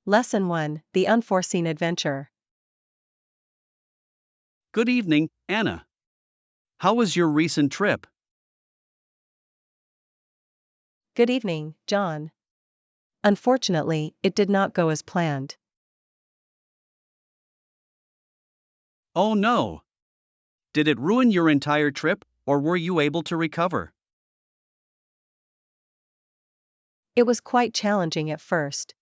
Lesson 1: The Unforeseen Adventure. Good evening, Anna. How was your recent trip? Good evening, John. Unfortunately, it did not go as planned. Oh no! Did it ruin your entire trip, or were you able to recover? It was quite challenging at first.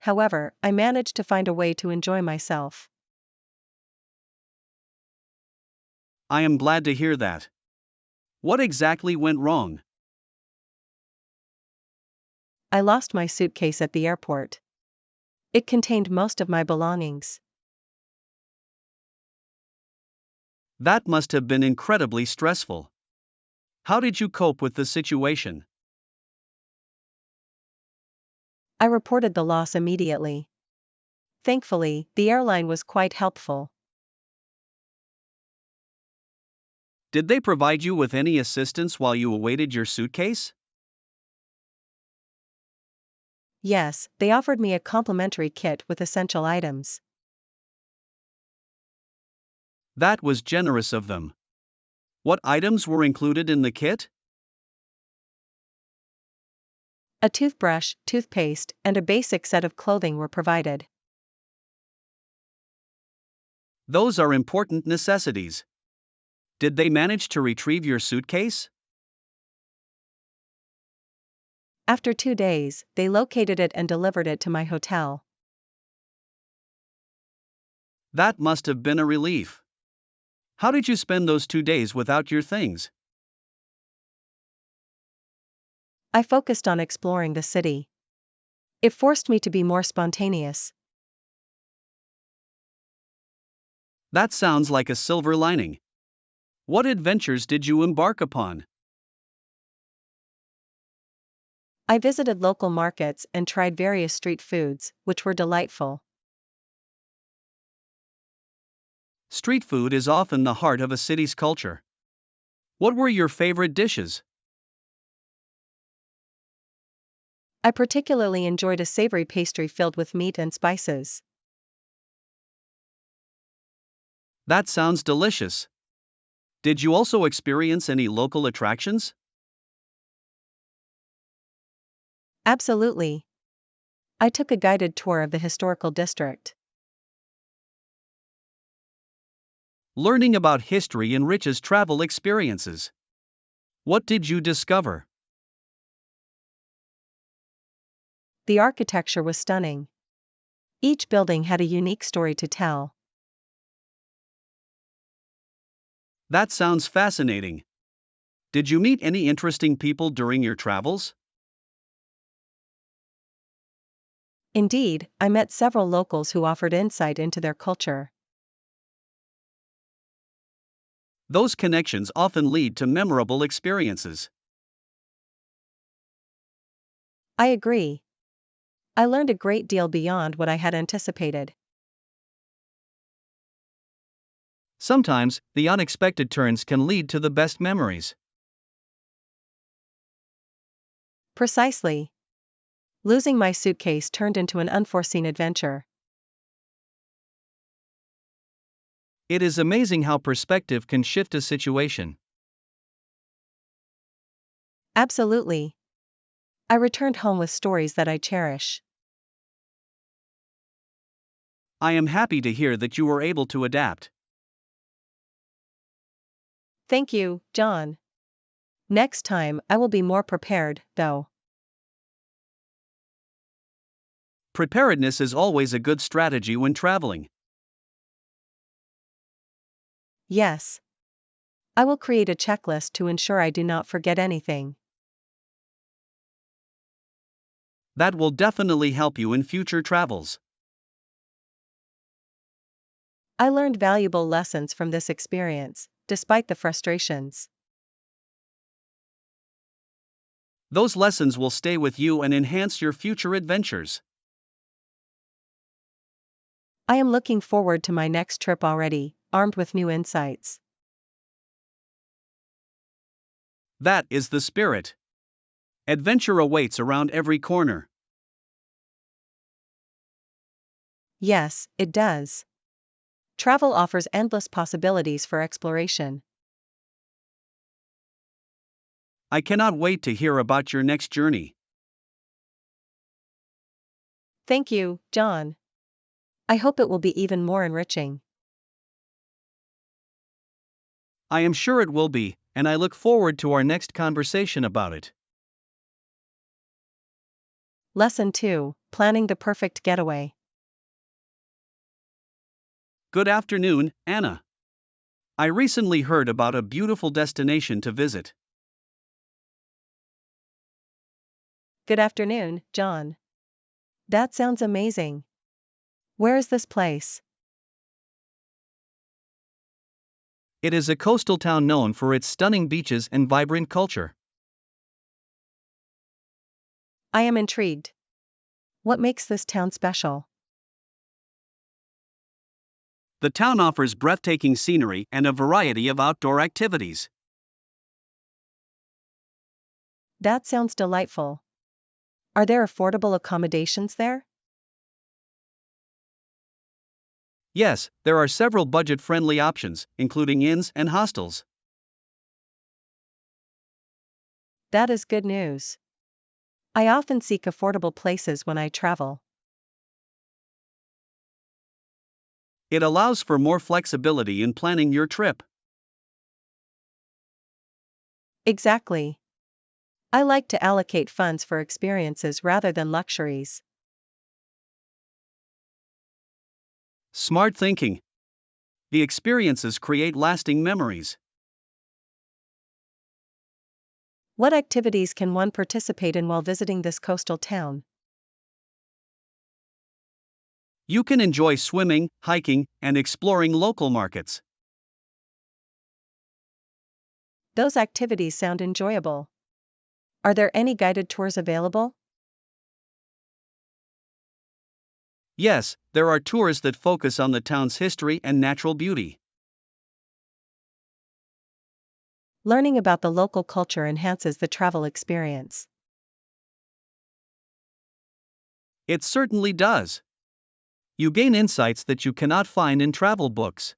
However, I managed to find a way to enjoy myself. I am glad to hear that. What exactly went wrong? I lost my suitcase at the airport. It contained most of my belongings. That must have been incredibly stressful. How did you cope with the situation? I reported the loss immediately. Thankfully, the airline was quite helpful. Did they provide you with any assistance while you awaited your suitcase? Yes, they offered me a complimentary kit with essential items. That was generous of them. What items were included in the kit? A toothbrush, toothpaste, and a basic set of clothing were provided. Those are important necessities. Did they manage to retrieve your suitcase? After 2 days, they located it and delivered it to my hotel. That must have been a relief. How did you spend those 2 days without your things? I focused on exploring the city. It forced me to be more spontaneous. That sounds like a silver lining. What adventures did you embark upon? I visited local markets and tried various street foods, which were delightful. Street food is often the heart of a city's culture. What were your favorite dishes? I particularly enjoyed a savory pastry filled with meat and spices. That sounds delicious. Did you also experience any local attractions? Absolutely. I took a guided tour of the historical district. Learning about history enriches travel experiences. What did you discover? The architecture was stunning. Each building had a unique story to tell. That sounds fascinating. Did you meet any interesting people during your travels? Indeed, I met several locals who offered insight into their culture. Those connections often lead to memorable experiences. I agree. I learned a great deal beyond what I had anticipated. Sometimes, the unexpected turns can lead to the best memories. Precisely. Losing my suitcase turned into an unforeseen adventure. It is amazing how perspective can shift a situation. Absolutely. I returned home with stories that I cherish. I am happy to hear that you were able to adapt. Thank you, John. Next time I will be more prepared, though. Preparedness is always a good strategy when traveling. Yes. I will create a checklist to ensure I do not forget anything. That will definitely help you in future travels. I learned valuable lessons from this experience, despite the frustrations. Those lessons will stay with you and enhance your future adventures. I am looking forward to my next trip already, armed with new insights. That is the spirit. Adventure awaits around every corner. Yes, it does. Travel offers endless possibilities for exploration. I cannot wait to hear about your next journey. Thank you, John. I hope it will be even more enriching. I am sure it will be, and I look forward to our next conversation about it. Lesson 2: Planning the Perfect Getaway. Good afternoon, Anna. I recently heard about a beautiful destination to visit. Good afternoon, John. That sounds amazing. Where is this place? It is a coastal town known for its stunning beaches and vibrant culture. I am intrigued. What makes this town special? The town offers breathtaking scenery and a variety of outdoor activities. That sounds delightful. Are there affordable accommodations there? Yes, there are several budget friendly options, including inns and hostels. That is good news. I often seek affordable places when I travel. It allows for more flexibility in planning your trip. Exactly. I like to allocate funds for experiences rather than luxuries. Smart thinking. The experiences create lasting memories. What activities can one participate in while visiting this coastal town? You can enjoy swimming, hiking, and exploring local markets. Those activities sound enjoyable. Are there any guided tours available? Yes, there are tours that focus on the town's history and natural beauty. Learning about the local culture enhances the travel experience. It certainly does. You gain insights that you cannot find in travel books.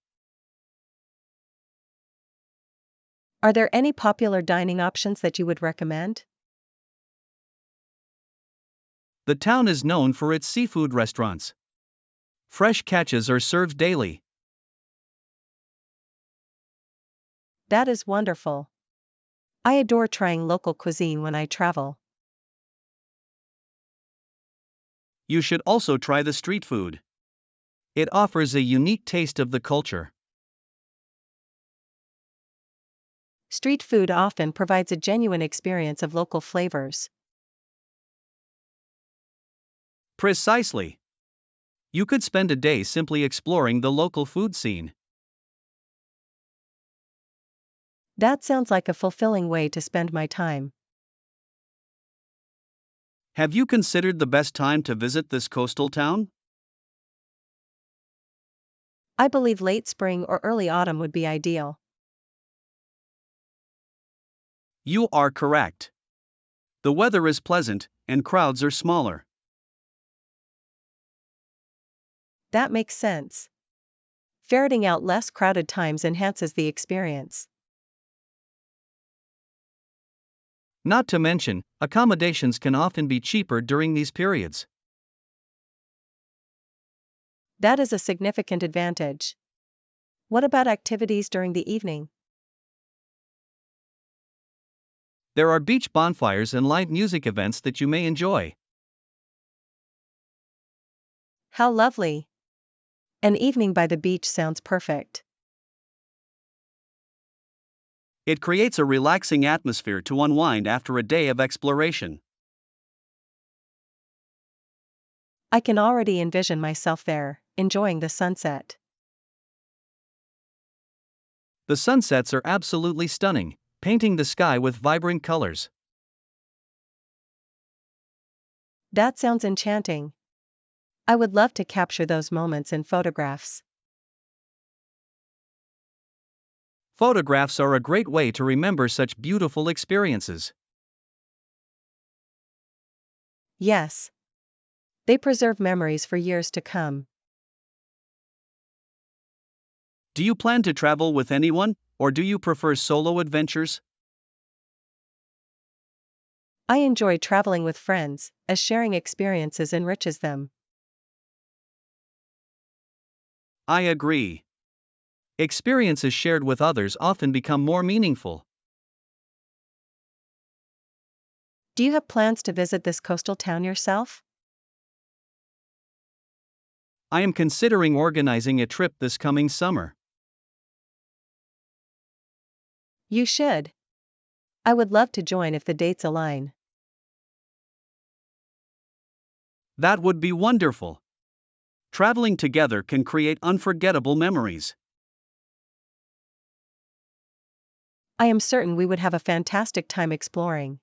Are there any popular dining options that you would recommend? The town is known for its seafood restaurants. Fresh catches are served daily. That is wonderful. I adore trying local cuisine when I travel. You should also try the street food. It offers a unique taste of the culture. Street food often provides a genuine experience of local flavors. Precisely. You could spend a day simply exploring the local food scene. That sounds like a fulfilling way to spend my time. Have you considered the best time to visit this coastal town? I believe late spring or early autumn would be ideal. You are correct. The weather is pleasant, and crowds are smaller. That makes sense. Ferreting out less crowded times enhances the experience. Not to mention, accommodations can often be cheaper during these periods. That is a significant advantage. What about activities during the evening? There are beach bonfires and live music events that you may enjoy. How lovely! An evening by the beach sounds perfect. It creates a relaxing atmosphere to unwind after a day of exploration. I can already envision myself there, enjoying the sunset. The sunsets are absolutely stunning, painting the sky with vibrant colors. That sounds enchanting. I would love to capture those moments in photographs. Photographs are a great way to remember such beautiful experiences. Yes. They preserve memories for years to come. Do you plan to travel with anyone, or do you prefer solo adventures? I enjoy traveling with friends, as sharing experiences enriches them. I agree. Experiences shared with others often become more meaningful. Do you have plans to visit this coastal town yourself? I am considering organizing a trip this coming summer. You should. I would love to join if the dates align. That would be wonderful. Traveling together can create unforgettable memories. I am certain we would have a fantastic time exploring.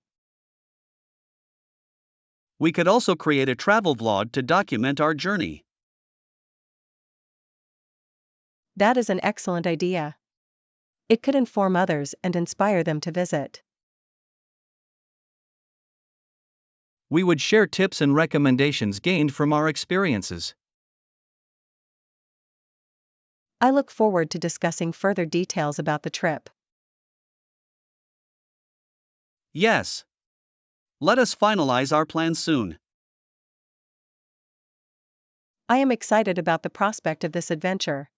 We could also create a travel vlog to document our journey. That is an excellent idea. It could inform others and inspire them to visit. We would share tips and recommendations gained from our experiences. I look forward to discussing further details about the trip. Yes. Let us finalize our plans soon. I am excited about the prospect of this adventure.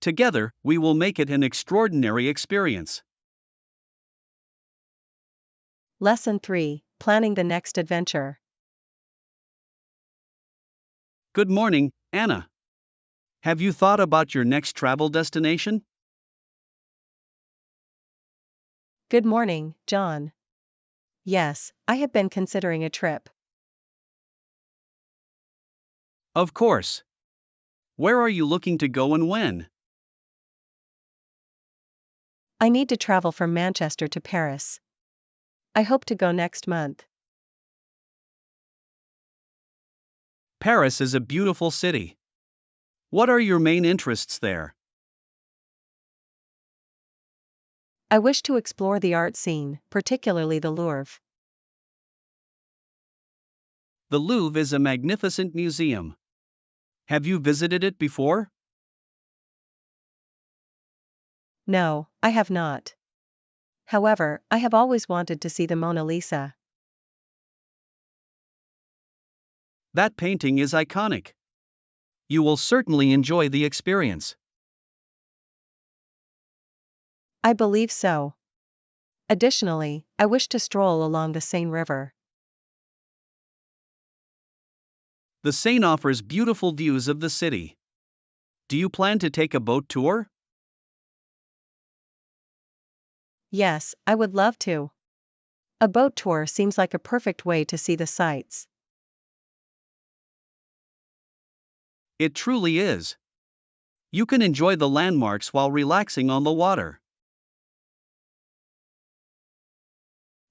Together, we will make it an extraordinary experience. Lesson 3: Planning the next adventure. Good morning, Anna. Have you thought about your next travel destination? Good morning, John. Yes, I have been considering a trip. Of course. Where are you looking to go and when? I need to travel from Manchester to Paris. I hope to go next month. Paris is a beautiful city. What are your main interests there? I wish to explore the art scene, particularly the Louvre. The Louvre is a magnificent museum. Have you visited it before? No, I have not. However, I have always wanted to see the Mona Lisa. That painting is iconic. You will certainly enjoy the experience. I believe so. Additionally, I wish to stroll along the Seine River. The Seine offers beautiful views of the city. Do you plan to take a boat tour? Yes, I would love to. A boat tour seems like a perfect way to see the sights. It truly is. You can enjoy the landmarks while relaxing on the water.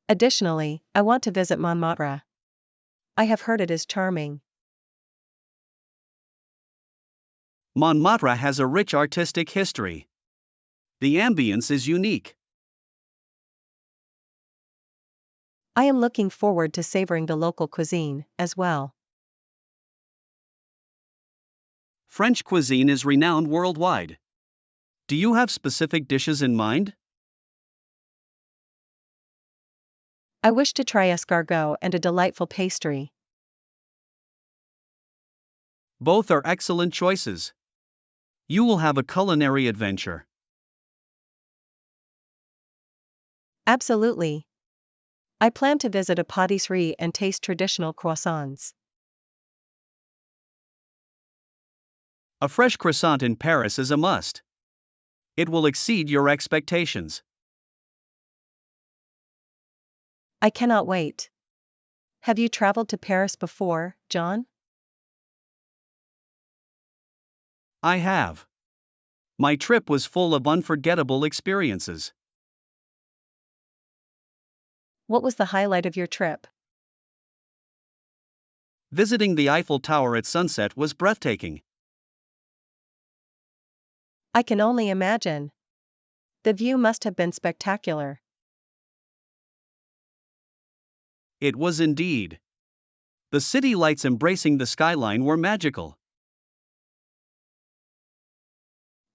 Additionally, I want to visit Montmartre. I have heard it is charming. Montmartre has a rich artistic history. The ambience is unique. I am looking forward to savoring the local cuisine, as well. French cuisine is renowned worldwide. Do you have specific dishes in mind? I wish to try escargot and a delightful pastry. Both are excellent choices. You will have a culinary adventure. Absolutely. I plan to visit a pâtisserie and taste traditional croissants. A fresh croissant in Paris is a must. It will exceed your expectations. I cannot wait. Have you traveled to Paris before, John? I have. My trip was full of unforgettable experiences. What was the highlight of your trip? Visiting the Eiffel Tower at sunset was breathtaking. I can only imagine. The view must have been spectacular. It was indeed. The city lights embracing the skyline were magical.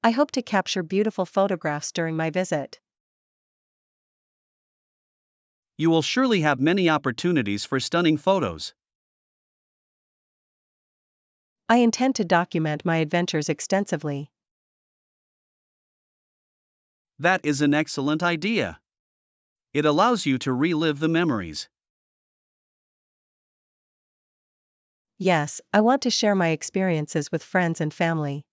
I hope to capture beautiful photographs during my visit. You will surely have many opportunities for stunning photos. I intend to document my adventures extensively. That is an excellent idea. It allows you to relive the memories. Yes, I want to share my experiences with friends and family.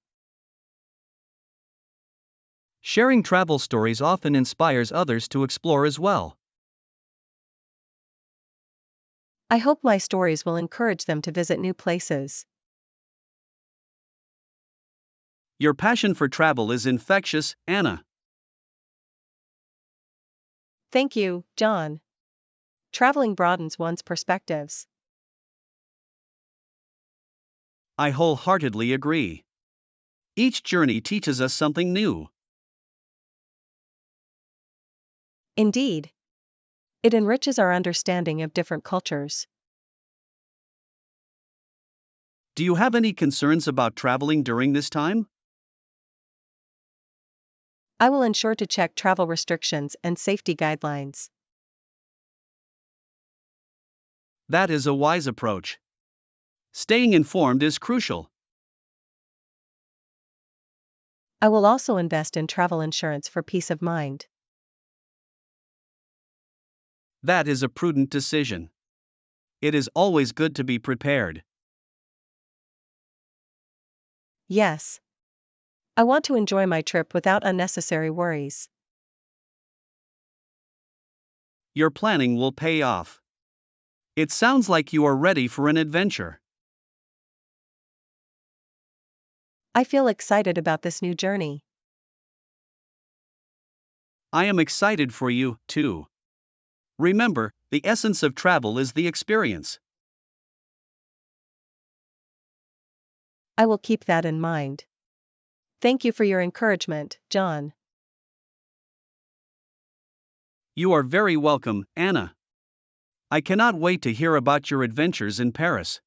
Sharing travel stories often inspires others to explore as well. I hope my stories will encourage them to visit new places. Your passion for travel is infectious, Anna. Thank you, John. Traveling broadens one's perspectives. I wholeheartedly agree. Each journey teaches us something new. Indeed. It enriches our understanding of different cultures. Do you have any concerns about traveling during this time? I will ensure to check travel restrictions and safety guidelines. That is a wise approach. Staying informed is crucial. I will also invest in travel insurance for peace of mind. That is a prudent decision. It is always good to be prepared. Yes. I want to enjoy my trip without unnecessary worries. Your planning will pay off. It sounds like you are ready for an adventure. I feel excited about this new journey. I am excited for you, too. Remember, the essence of travel is the experience. I will keep that in mind. Thank you for your encouragement, John. You are very welcome, Anna. I cannot wait to hear about your adventures in Paris.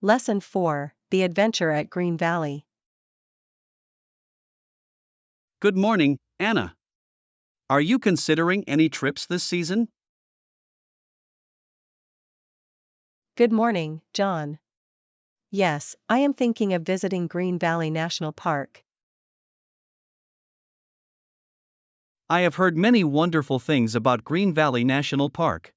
Lesson 4: The Adventure at Green Valley. Good morning, Anna. Are you considering any trips this season? Good morning, John. Yes, I am thinking of visiting Green Valley National Park. I have heard many wonderful things about Green Valley National Park.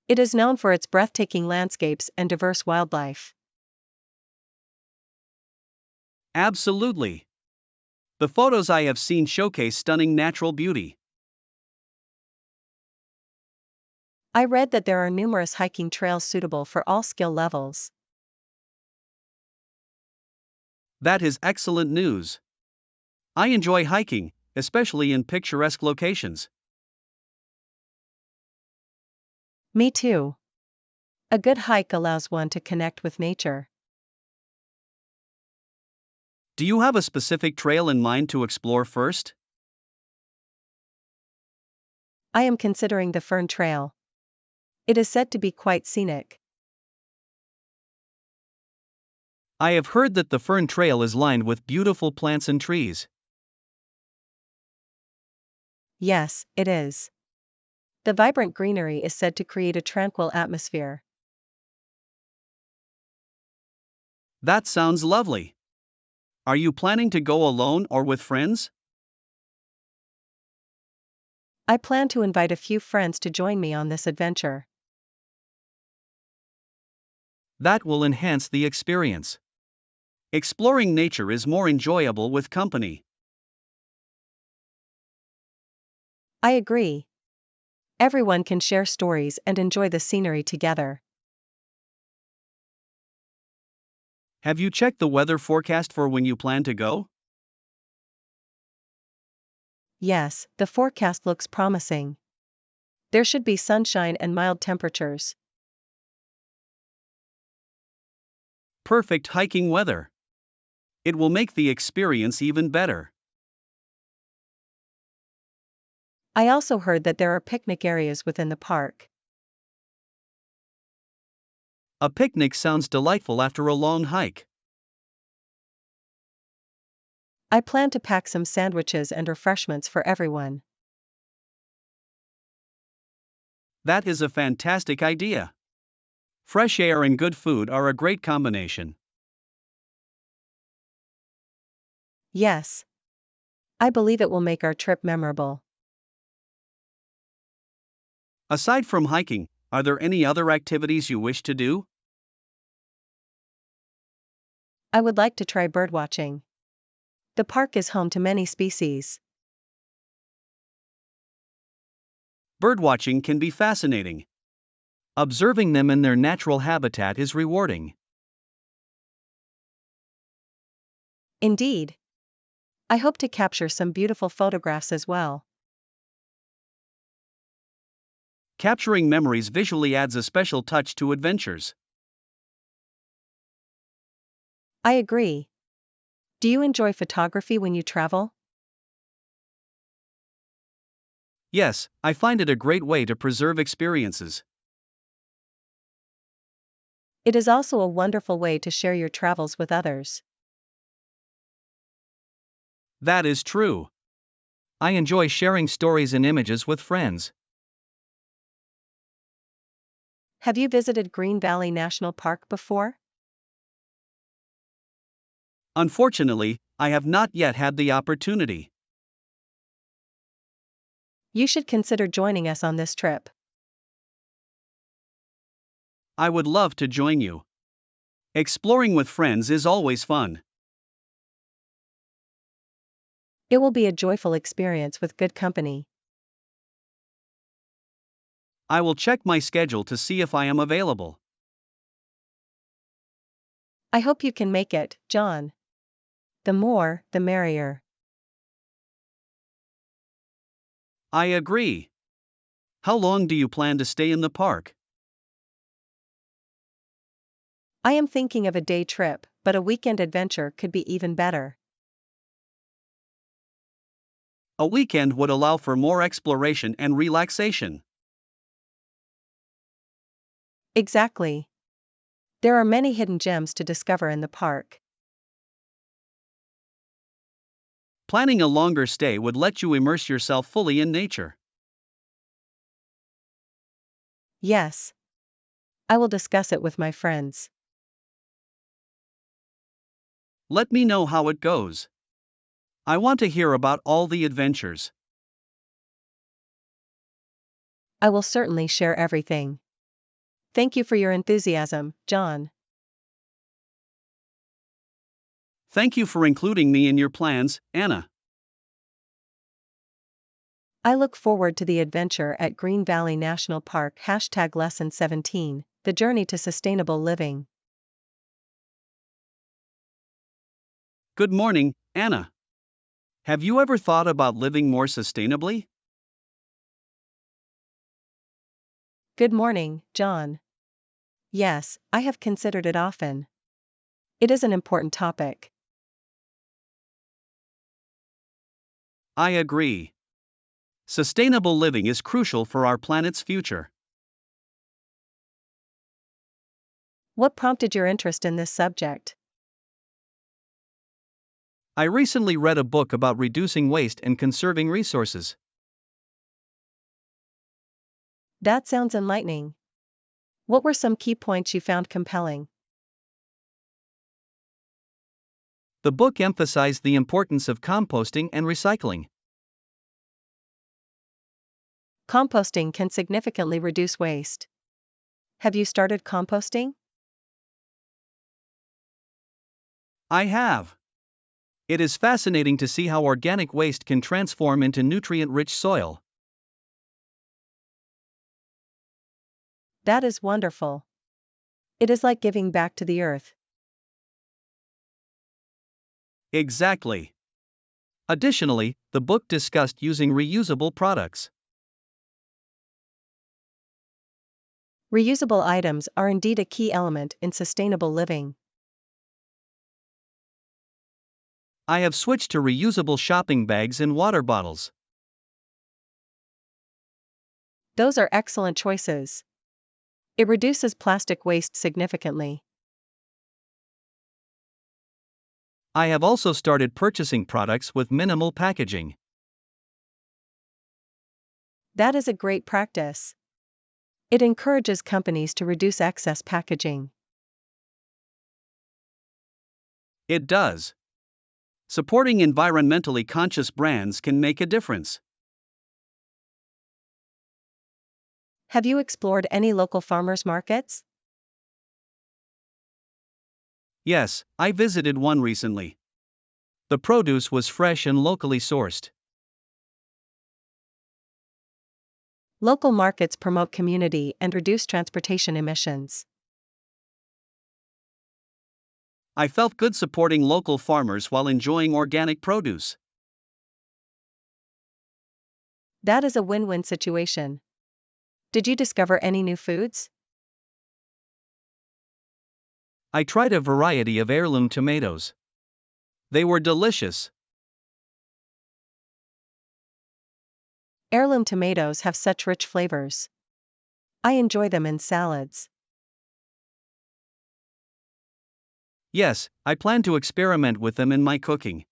It is known for its breathtaking landscapes and diverse wildlife. Absolutely. The photos I have seen showcase stunning natural beauty. I read that there are numerous hiking trails suitable for all skill levels. That is excellent news. I enjoy hiking, especially in picturesque locations. Me too. A good hike allows one to connect with nature. Do you have a specific trail in mind to explore first? I am considering the Fern Trail. It is said to be quite scenic. I have heard that the Fern Trail is lined with beautiful plants and trees. Yes, it is. The vibrant greenery is said to create a tranquil atmosphere. That sounds lovely. Are you planning to go alone or with friends? I plan to invite a few friends to join me on this adventure. That will enhance the experience. Exploring nature is more enjoyable with company. I agree. Everyone can share stories and enjoy the scenery together. Have you checked the weather forecast for when you plan to go? Yes, the forecast looks promising. There should be sunshine and mild temperatures. Perfect hiking weather. It will make the experience even better. I also heard that there are picnic areas within the park. A picnic sounds delightful after a long hike. I plan to pack some sandwiches and refreshments for everyone. That is a fantastic idea. Fresh air and good food are a great combination. Yes. I believe it will make our trip memorable. Aside from hiking, are there any other activities you wish to do? I would like to try birdwatching. The park is home to many species. Birdwatching can be fascinating. Observing them in their natural habitat is rewarding. Indeed. I hope to capture some beautiful photographs as well. Capturing memories visually adds a special touch to adventures. I agree. Do you enjoy photography when you travel? Yes, I find it a great way to preserve experiences. It is also a wonderful way to share your travels with others. That is true. I enjoy sharing stories and images with friends. Have you visited Green Valley National Park before? Unfortunately, I have not yet had the opportunity. You should consider joining us on this trip. I would love to join you. Exploring with friends is always fun. It will be a joyful experience with good company. I will check my schedule to see if I am available. I hope you can make it, John. The more, the merrier. I agree. How long do you plan to stay in the park? I am thinking of a day trip, but a weekend adventure could be even better. A weekend would allow for more exploration and relaxation. Exactly. There are many hidden gems to discover in the park. Planning a longer stay would let you immerse yourself fully in nature. Yes. I will discuss it with my friends. Let me know how it goes. I want to hear about all the adventures. I will certainly share everything. Thank you for your enthusiasm, John. Thank you for including me in your plans, Anna. I look forward to the adventure at Green Valley National Park. Lesson 17, The Journey to Sustainable Living. Good morning, Anna. Have you ever thought about living more sustainably? Good morning, John. Yes, I have considered it often. It is an important topic. I agree. Sustainable living is crucial for our planet's future. What prompted your interest in this subject? I recently read a book about reducing waste and conserving resources. That sounds enlightening. What were some key points you found compelling? The book emphasized the importance of composting and recycling. Composting can significantly reduce waste. Have you started composting? I have. It is fascinating to see how organic waste can transform into nutrient rich soil. That is wonderful. It is like giving back to the earth. Exactly. Additionally, the book discussed using reusable products. Reusable items are indeed a key element in sustainable living. I have switched to reusable shopping bags and water bottles. Those are excellent choices. It reduces plastic waste significantly. I have also started purchasing products with minimal packaging. That is a great practice. It encourages companies to reduce excess packaging. It does. Supporting environmentally conscious brands can make a difference. Have you explored any local farmers markets? Yes, I visited one recently. The produce was fresh and locally sourced. Local markets promote community and reduce transportation emissions. I felt good supporting local farmers while enjoying organic produce. That is a win-win situation. Did you discover any new foods? I tried a variety of heirloom tomatoes. They were delicious. Heirloom tomatoes have such rich flavors. I enjoy them in salads. Yes, I plan to experiment with them in my cooking.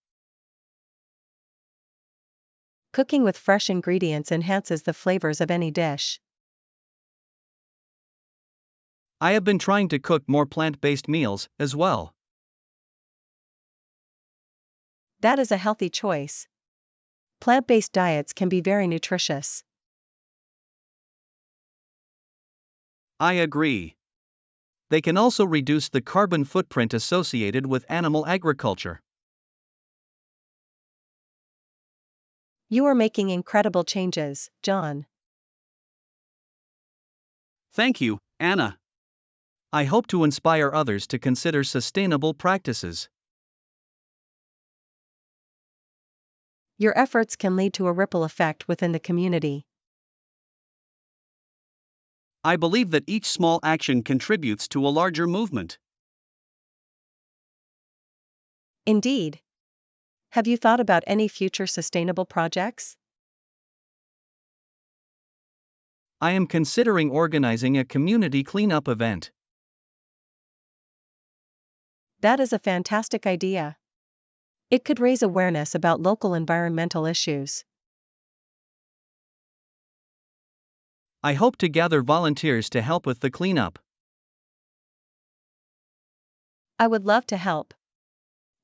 Cooking with fresh ingredients enhances the flavors of any dish. I have been trying to cook more plant-based meals as well. That is a healthy choice. Plant-based diets can be very nutritious. I agree. They can also reduce the carbon footprint associated with animal agriculture. You are making incredible changes, John. Thank you, Anna. I hope to inspire others to consider sustainable practices. Your efforts can lead to a ripple effect within the community. I believe that each small action contributes to a larger movement. Indeed. Have you thought about any future sustainable projects? I am considering organizing a community cleanup event. That is a fantastic idea. It could raise awareness about local environmental issues. I hope to gather volunteers to help with the cleanup. I would love to help.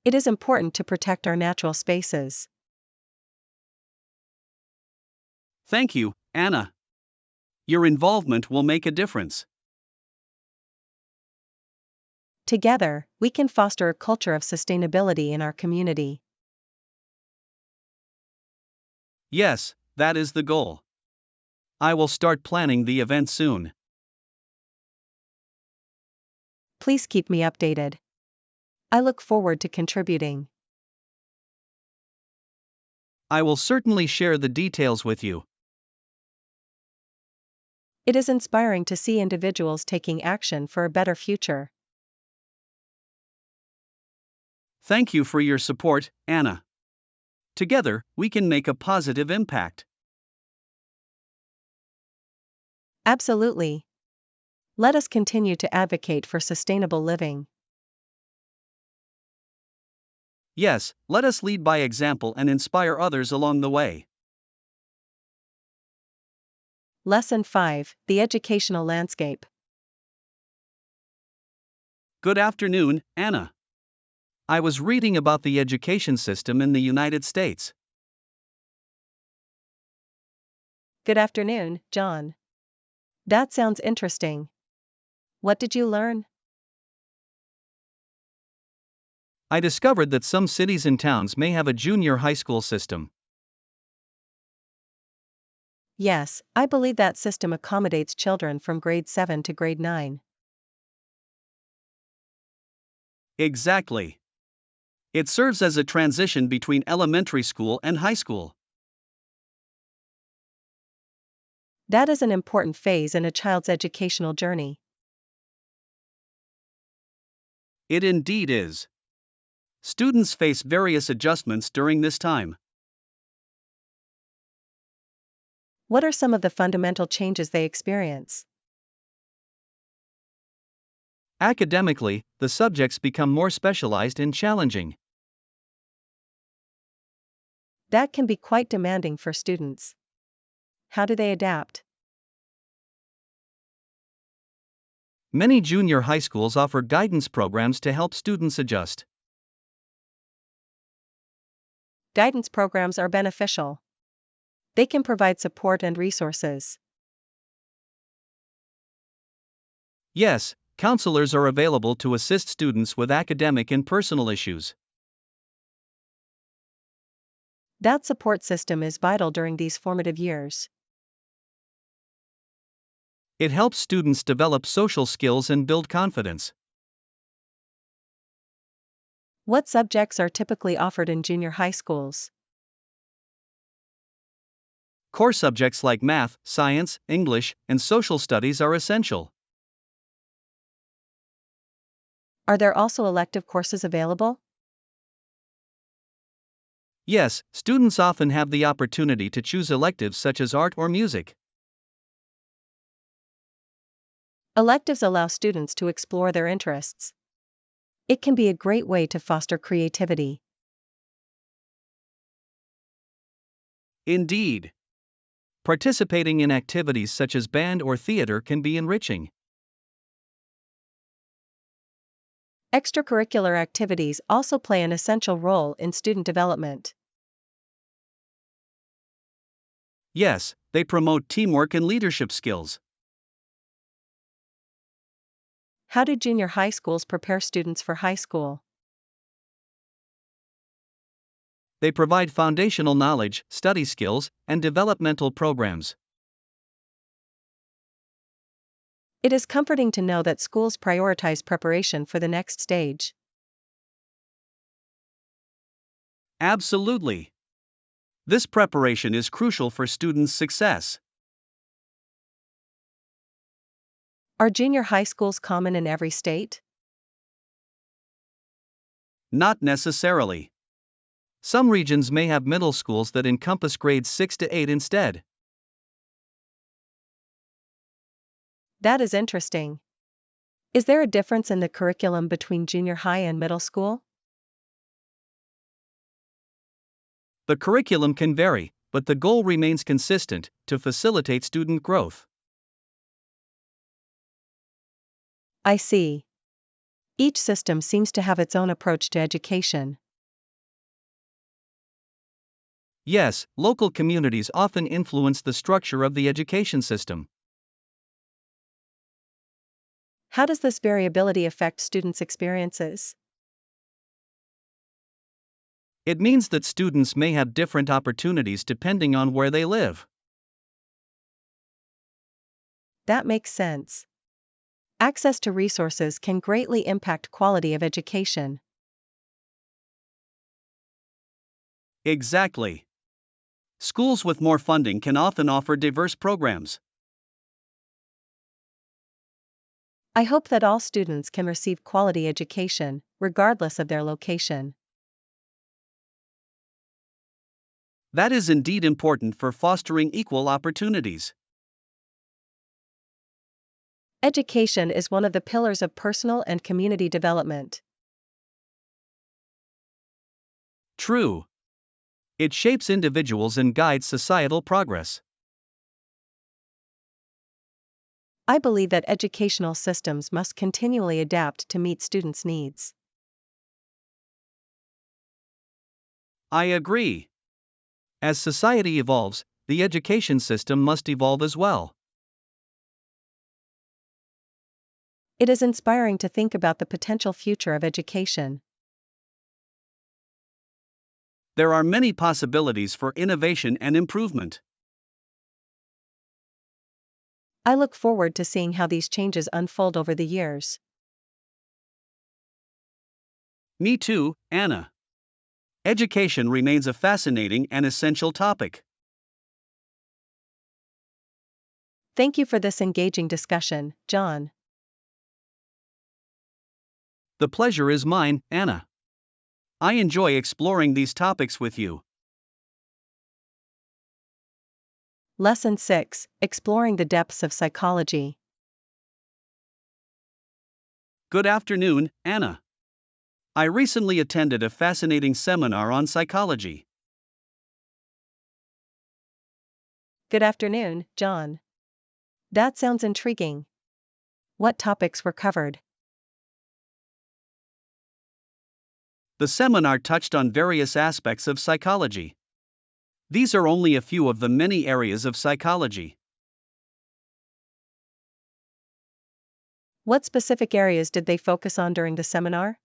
It is important to protect our natural spaces. Thank you, Anna. Your involvement will make a difference. Together, we can foster a culture of sustainability in our community. Yes, that is the goal. I will start planning the event soon. Please keep me updated. I look forward to contributing. I will certainly share the details with you. It is inspiring to see individuals taking action for a better future. Thank you for your support, Anna. Together, we can make a positive impact. Absolutely. Let us continue to advocate for sustainable living. Yes, let us lead by example and inspire others along the way. Lesson 5: The Educational Landscape. Good afternoon, Anna. I was reading about the education system in the United States. Good afternoon, John. That sounds interesting. What did you learn? I discovered that some cities and towns may have a junior high school system. Yes, I believe that system accommodates children from grade 7 to grade 9. Exactly. It serves as a transition between elementary school and high school. That is an important phase in a child's educational journey. It indeed is. Students face various adjustments during this time. What are some of the fundamental changes they experience? Academically, the subjects become more specialized and challenging. That can be quite demanding for students. How do they adapt? Many junior high schools offer guidance programs to help students adjust. Guidance programs are beneficial. They can provide support and resources. Yes, counselors are available to assist students with academic and personal issues. That support system is vital during these formative years. It helps students develop social skills and build confidence. What subjects are typically offered in junior high schools? Core subjects like math, science, English, and social studies are essential. Are there also elective courses available? Yes, students often have the opportunity to choose electives such as art or music. Electives allow students to explore their interests. It can be a great way to foster creativity. Indeed. Participating in activities such as band or theater can be enriching. Extracurricular activities also play an essential role in student development. Yes, they promote teamwork and leadership skills. How do junior high schools prepare students for high school? They provide foundational knowledge, study skills, and developmental programs. It is comforting to know that schools prioritize preparation for the next stage. Absolutely. This preparation is crucial for students' success. Are junior high schools common in every state? Not necessarily. Some regions may have middle schools that encompass grades 6 to 8 instead. That is interesting. Is there a difference in the curriculum between junior high and middle school? The curriculum can vary, but the goal remains consistent to facilitate student growth. I see. Each system seems to have its own approach to education. Yes, local communities often influence the structure of the education system. How does this variability affect students' experiences? It means that students may have different opportunities depending on where they live. That makes sense. Access to resources can greatly impact quality of education. Exactly. Schools with more funding can often offer diverse programs. I hope that all students can receive quality education, regardless of their location. That is indeed important for fostering equal opportunities. Education is one of the pillars of personal and community development. True. It shapes individuals and guides societal progress. I believe that educational systems must continually adapt to meet students' needs. I agree. As society evolves, the education system must evolve as well. It is inspiring to think about the potential future of education. There are many possibilities for innovation and improvement. I look forward to seeing how these changes unfold over the years. Me too, Anna. Education remains a fascinating and essential topic. Thank you for this engaging discussion, John. The pleasure is mine, Anna. I enjoy exploring these topics with you. Lesson 6: Exploring the Depths of Psychology. Good afternoon, Anna. I recently attended a fascinating seminar on psychology. Good afternoon, John. That sounds intriguing. What topics were covered? The seminar touched on various aspects of psychology. These are only a few of the many areas of psychology. What specific areas did they focus on during the seminar?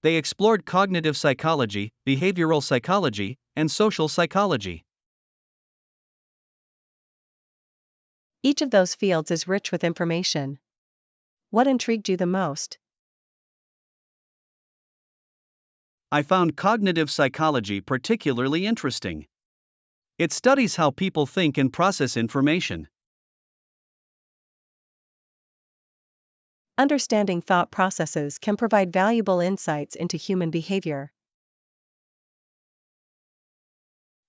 They explored cognitive psychology, behavioral psychology, and social psychology. Each of those fields is rich with information. What intrigued you the most? I found cognitive psychology particularly interesting. It studies how people think and process information. Understanding thought processes can provide valuable insights into human behavior.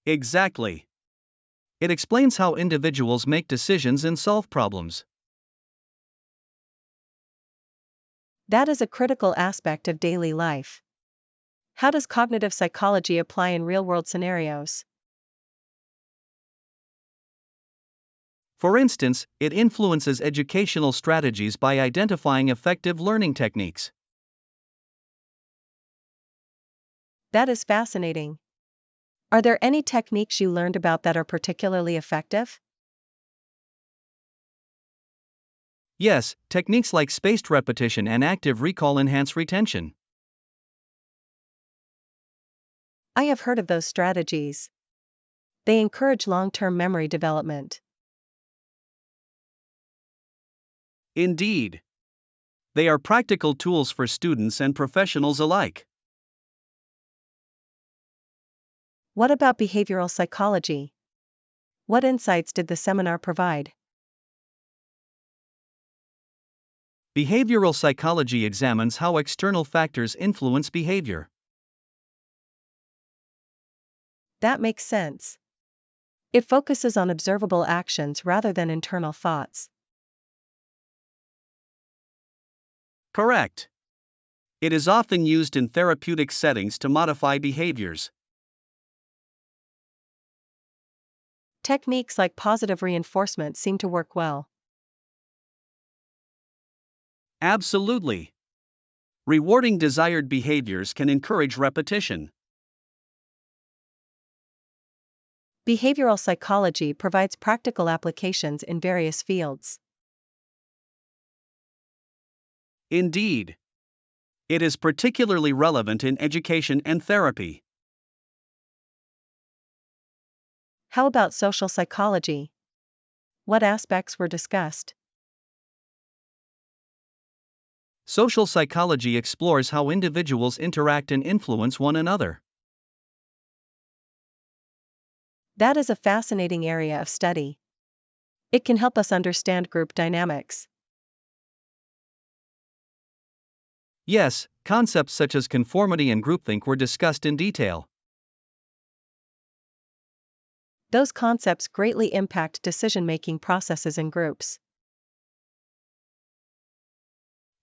Exactly. It explains how individuals make decisions and solve problems. That is a critical aspect of daily life. How does cognitive psychology apply in real-world scenarios? For instance, it influences educational strategies by identifying effective learning techniques. That is fascinating. Are there any techniques you learned about that are particularly effective? Yes, techniques like spaced repetition and active recall enhance retention. I have heard of those strategies. They encourage long-term memory development. Indeed. They are practical tools for students and professionals alike. What about behavioral psychology? What insights did the seminar provide? Behavioral psychology examines how external factors influence behavior. That makes sense. It focuses on observable actions rather than internal thoughts. Correct. It is often used in therapeutic settings to modify behaviors. Techniques like positive reinforcement seem to work well. Absolutely. Rewarding desired behaviors can encourage repetition. Behavioral psychology provides practical applications in various fields. Indeed. It is particularly relevant in education and therapy. How about social psychology? What aspects were discussed? Social psychology explores how individuals interact and influence one another. That is a fascinating area of study. It can help us understand group dynamics. Yes, concepts such as conformity and groupthink were discussed in detail. Those concepts greatly impact decision-making processes in groups.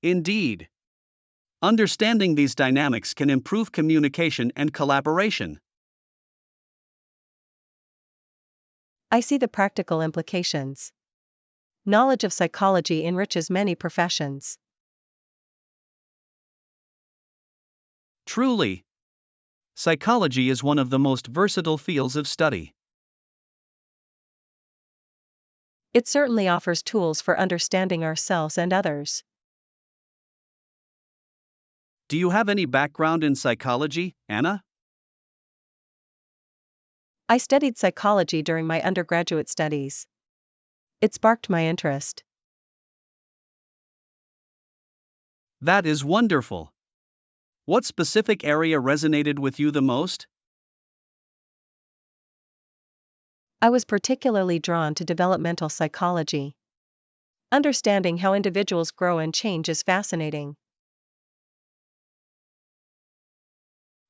Indeed. Understanding these dynamics can improve communication and collaboration. I see the practical implications. Knowledge of psychology enriches many professions. Truly, psychology is one of the most versatile fields of study. It certainly offers tools for understanding ourselves and others. Do you have any background in psychology, Anna? I studied psychology during my undergraduate studies. It sparked my interest. That is wonderful. What specific area resonated with you the most? I was particularly drawn to developmental psychology. Understanding how individuals grow and change is fascinating.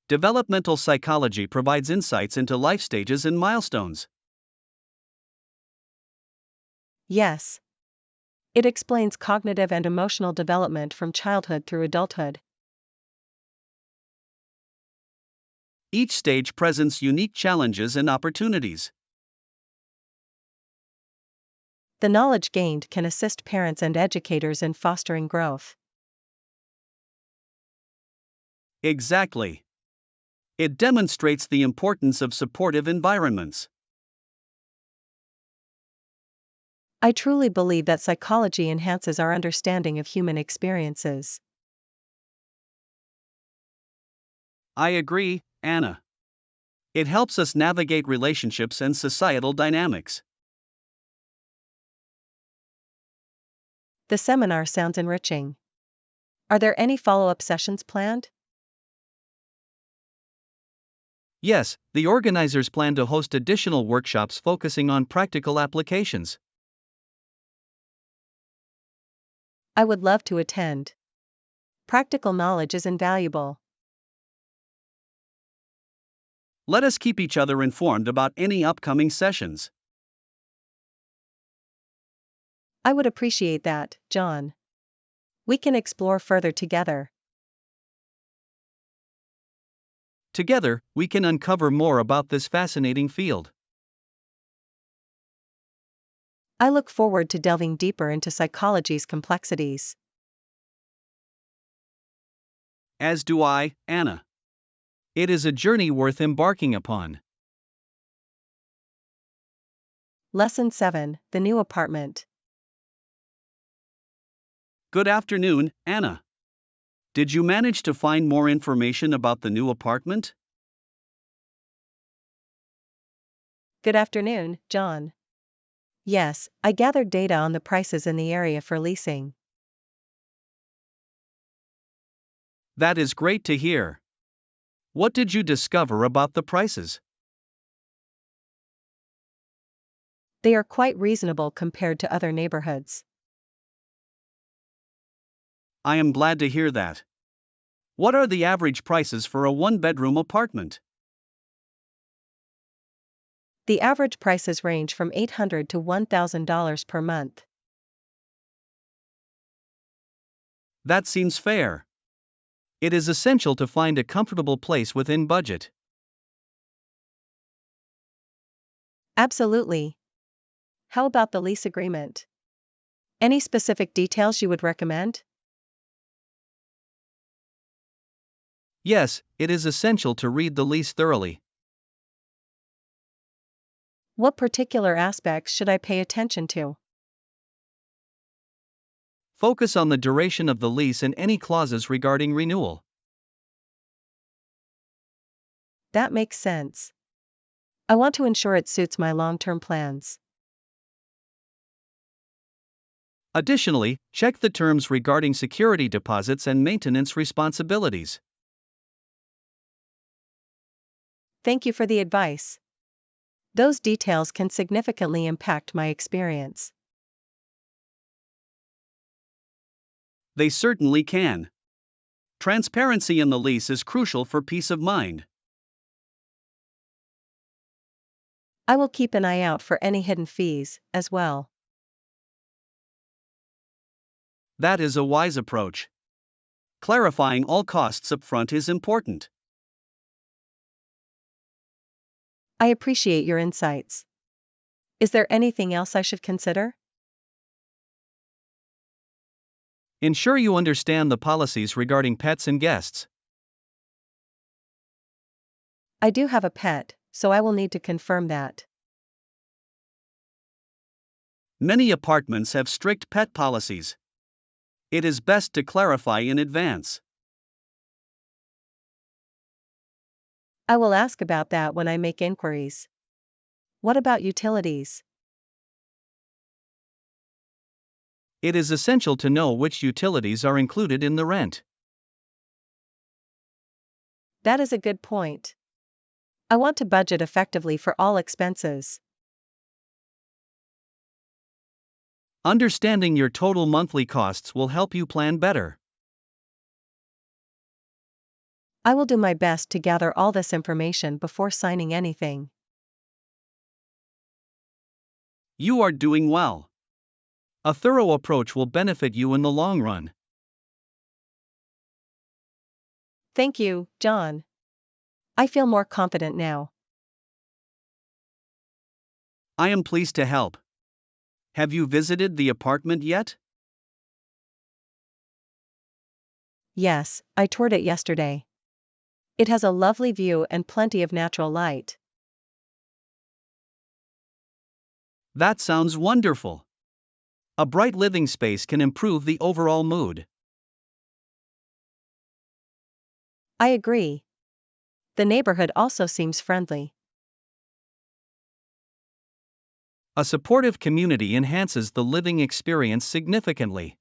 Developmental psychology provides insights into life stages and milestones. Yes. It explains cognitive and emotional development from childhood through adulthood. Each stage presents unique challenges and opportunities. The knowledge gained can assist parents and educators in fostering growth. Exactly. It demonstrates the importance of supportive environments. I truly believe that psychology enhances our understanding of human experiences. I agree, Anna. It helps us navigate relationships and societal dynamics. The seminar sounds enriching. Are there any follow-up sessions planned? Yes, the organizers plan to host additional workshops focusing on practical applications. I would love to attend. Practical knowledge is invaluable. Let us keep each other informed about any upcoming sessions. I would appreciate that, John. We can explore further together. Together, we can uncover more about this fascinating field. I look forward to delving deeper into psychology's complexities. As do I, Anna. It is a journey worth embarking upon. Lesson 7: The New Apartment. Good afternoon, Anna. Did you manage to find more information about the new apartment? Good afternoon, John. Yes, I gathered data on the prices in the area for leasing. That is great to hear. What did you discover about the prices? They are quite reasonable compared to other neighborhoods. I am glad to hear that. What are the average prices for a one-bedroom apartment? The average prices range from $800 to $1,000 per month. That seems fair. It is essential to find a comfortable place within budget. Absolutely. How about the lease agreement? Any specific details you would recommend? Yes, it is essential to read the lease thoroughly. What particular aspects should I pay attention to? Focus on the duration of the lease and any clauses regarding renewal. That makes sense. I want to ensure it suits my long-term plans. Additionally, check the terms regarding security deposits and maintenance responsibilities. Thank you for the advice. Those details can significantly impact my experience. They certainly can. Transparency in the lease is crucial for peace of mind. I will keep an eye out for any hidden fees, as well. That is a wise approach. Clarifying all costs upfront is important. I appreciate your insights. Is there anything else I should consider? Ensure you understand the policies regarding pets and guests. I do have a pet, so I will need to confirm that. Many apartments have strict pet policies. It is best to clarify in advance. I will ask about that when I make inquiries. What about utilities? It is essential to know which utilities are included in the rent. That is a good point. I want to budget effectively for all expenses. Understanding your total monthly costs will help you plan better. I will do my best to gather all this information before signing anything. You are doing well. A thorough approach will benefit you in the long run. Thank you, John. I feel more confident now. I am pleased to help. Have you visited the apartment yet? Yes, I toured it yesterday. It has a lovely view and plenty of natural light. That sounds wonderful. A bright living space can improve the overall mood. I agree. The neighborhood also seems friendly. A supportive community enhances the living experience significantly.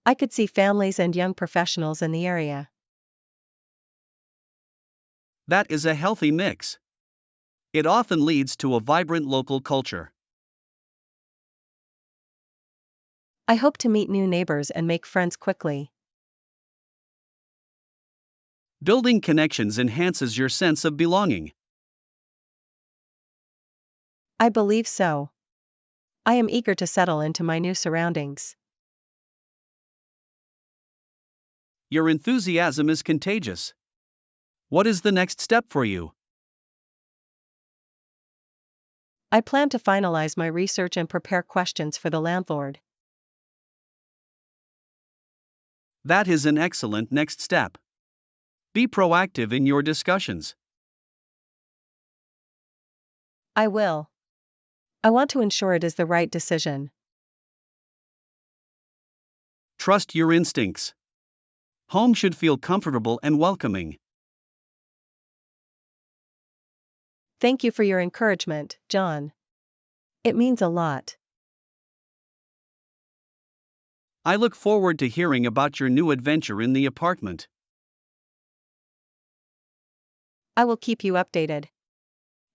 I could see families and young professionals in the area. That is a healthy mix. It often leads to a vibrant local culture. I hope to meet new neighbors and make friends quickly. Building connections enhances your sense of belonging. I believe so. I am eager to settle into my new surroundings. Your enthusiasm is contagious. What is the next step for you? I plan to finalize my research and prepare questions for the landlord. That is an excellent next step. Be proactive in your discussions. I will. I want to ensure it is the right decision. Trust your instincts. Home should feel comfortable and welcoming. Thank you for your encouragement, John. It means a lot. I look forward to hearing about your new adventure in the apartment. I will keep you updated.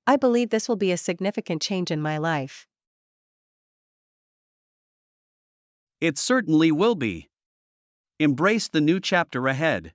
I believe this will be a significant change in my life. It certainly will be. Embrace the new chapter ahead.